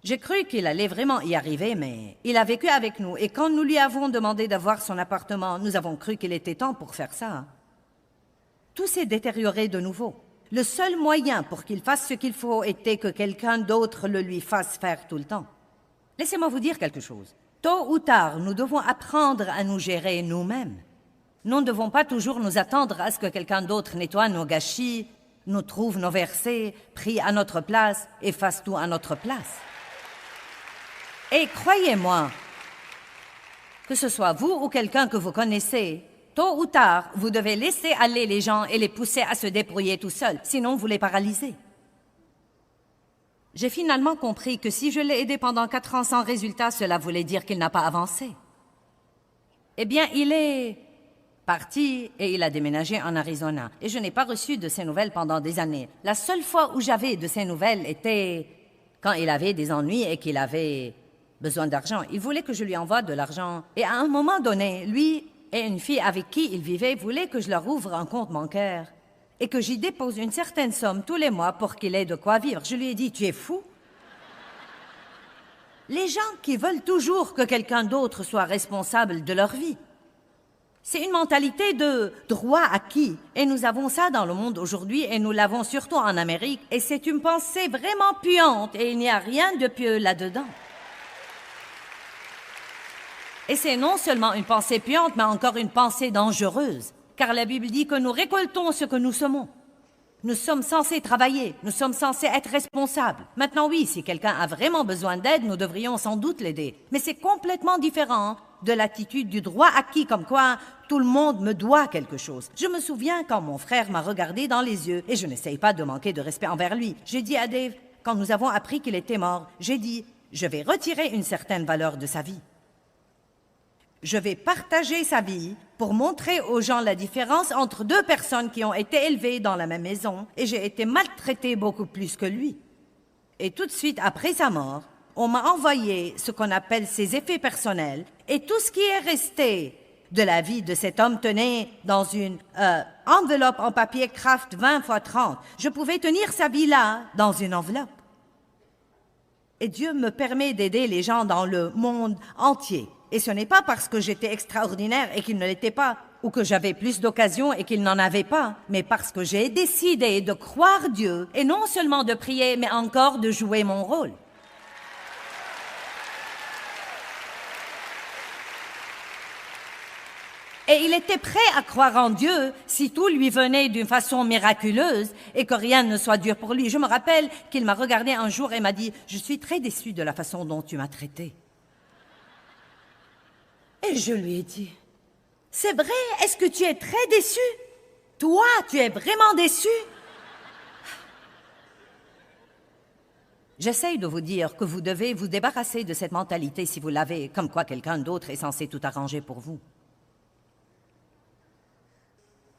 J'ai cru qu'il allait vraiment y arriver, mais il a vécu avec nous. Et quand nous lui avons demandé d'avoir son appartement, nous avons cru qu'il était temps pour faire ça. Tout s'est détérioré de nouveau. Le seul moyen pour qu'il fasse ce qu'il faut était que quelqu'un d'autre le lui fasse faire tout le temps. Laissez-moi vous dire quelque chose. Tôt ou tard, nous devons apprendre à nous gérer nous-mêmes. Nous ne devons pas toujours nous attendre à ce que quelqu'un d'autre nettoie nos gâchis, nous trouve nos versets, prie à notre place et fasse tout à notre place. Et croyez-moi, que ce soit vous ou quelqu'un que vous connaissez, tôt ou tard, vous devez laisser aller les gens et les pousser à se débrouiller tout seuls, sinon vous les paralysez. J'ai finalement compris que si je l'ai aidé pendant 4 ans sans résultat, cela voulait dire qu'il n'a pas avancé. Eh bien, il est parti et il a déménagé en Arizona. Et je n'ai pas reçu de ses nouvelles pendant des années. La seule fois où j'avais de ses nouvelles était quand il avait des ennuis et qu'il avait besoin d'argent. Il voulait que je lui envoie de l'argent. Et à un moment donné, lui et une fille avec qui il vivait voulaient que je leur ouvre un compte bancaire et que j'y dépose une certaine somme tous les mois pour qu'il ait de quoi vivre. Je lui ai dit, tu es fou? Les gens qui veulent toujours que quelqu'un d'autre soit responsable de leur vie. C'est une mentalité de droit acquis. Et nous avons ça dans le monde aujourd'hui et nous l'avons surtout en Amérique. Et c'est une pensée vraiment puante et il n'y a rien de pieux là-dedans. Et c'est non seulement une pensée puante, mais encore une pensée dangereuse. Car la Bible dit que nous récoltons ce que nous semons. Nous sommes censés travailler, nous sommes censés être responsables. Maintenant, oui, si quelqu'un a vraiment besoin d'aide, nous devrions sans doute l'aider. Mais c'est complètement différent de l'attitude du droit acquis, comme quoi tout le monde me doit quelque chose. Je me souviens quand mon frère m'a regardé dans les yeux, et je n'essaye pas de manquer de respect envers lui. J'ai dit à Dave, quand nous avons appris qu'il était mort, j'ai dit, je vais retirer une certaine valeur de sa vie. Je vais partager sa vie pour montrer aux gens la différence entre deux personnes qui ont été élevées dans la même maison et j'ai été maltraitée beaucoup plus que lui. Et tout de suite après sa mort, on m'a envoyé ce qu'on appelle ses effets personnels et tout ce qui est resté de la vie de cet homme tenait dans une enveloppe en papier Kraft 20 x 30. Je pouvais tenir sa vie là, dans une enveloppe. Et Dieu me permet d'aider les gens dans le monde entier. Et ce n'est pas parce que j'étais extraordinaire et qu'il ne l'était pas, ou que j'avais plus d'occasions et qu'il n'en avait pas, mais parce que j'ai décidé de croire Dieu, et non seulement de prier, mais encore de jouer mon rôle. Et il était prêt à croire en Dieu si tout lui venait d'une façon miraculeuse et que rien ne soit dur pour lui. Je me rappelle qu'il m'a regardé un jour et m'a dit « Je suis très déçue de la façon dont tu m'as traité. » Et je lui ai dit, « C'est vrai, est-ce que tu es très déçu? Toi, tu es vraiment déçu? » J'essaye de vous dire que vous devez vous débarrasser de cette mentalité si vous l'avez, comme quoi quelqu'un d'autre est censé tout arranger pour vous.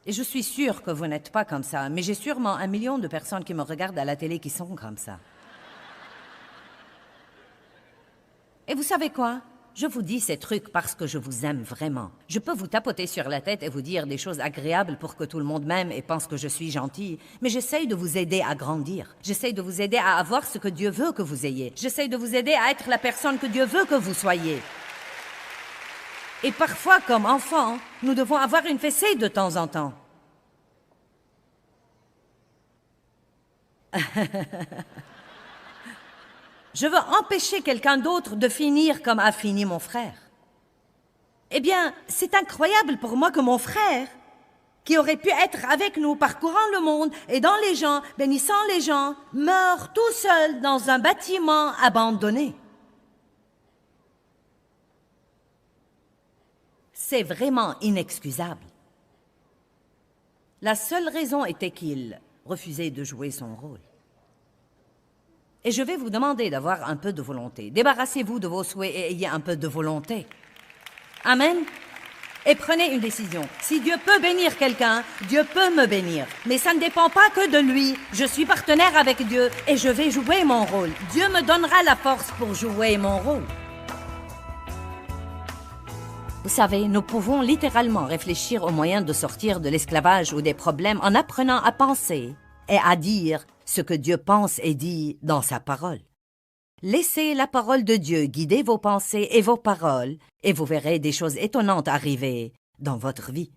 Et je suis sûre que vous n'êtes pas comme ça, mais j'ai sûrement 1 million de personnes qui me regardent à la télé qui sont comme ça. Et vous savez quoi? Je vous dis ces trucs parce que je vous aime vraiment. Je peux vous tapoter sur la tête et vous dire des choses agréables pour que tout le monde m'aime et pense que je suis gentille, mais j'essaye de vous aider à grandir. J'essaye de vous aider à avoir ce que Dieu veut que vous ayez. J'essaye de vous aider à être la personne que Dieu veut que vous soyez. Et parfois, comme enfants, nous devons avoir une fessée de temps en temps. Je veux empêcher quelqu'un d'autre de finir comme a fini mon frère. Eh bien, c'est incroyable pour moi que mon frère, qui aurait pu être avec nous, parcourant le monde, aidant les gens, bénissant les gens, meurt tout seul dans un bâtiment abandonné. C'est vraiment inexcusable. La seule raison était qu'il refusait de jouer son rôle. Et je vais vous demander d'avoir un peu de volonté. Débarrassez-vous de vos souhaits et ayez un peu de volonté. Amen. Et prenez une décision. Si Dieu peut bénir quelqu'un, Dieu peut me bénir. Mais ça ne dépend pas que de lui. Je suis partenaire avec Dieu et je vais jouer mon rôle. Dieu me donnera la force pour jouer mon rôle. Vous savez, nous pouvons littéralement réfléchir aux moyens de sortir de l'esclavage ou des problèmes en apprenant à penser et à dire ce que Dieu pense et dit dans sa parole. Laissez la parole de Dieu guider vos pensées et vos paroles, et vous verrez des choses étonnantes arriver dans votre vie.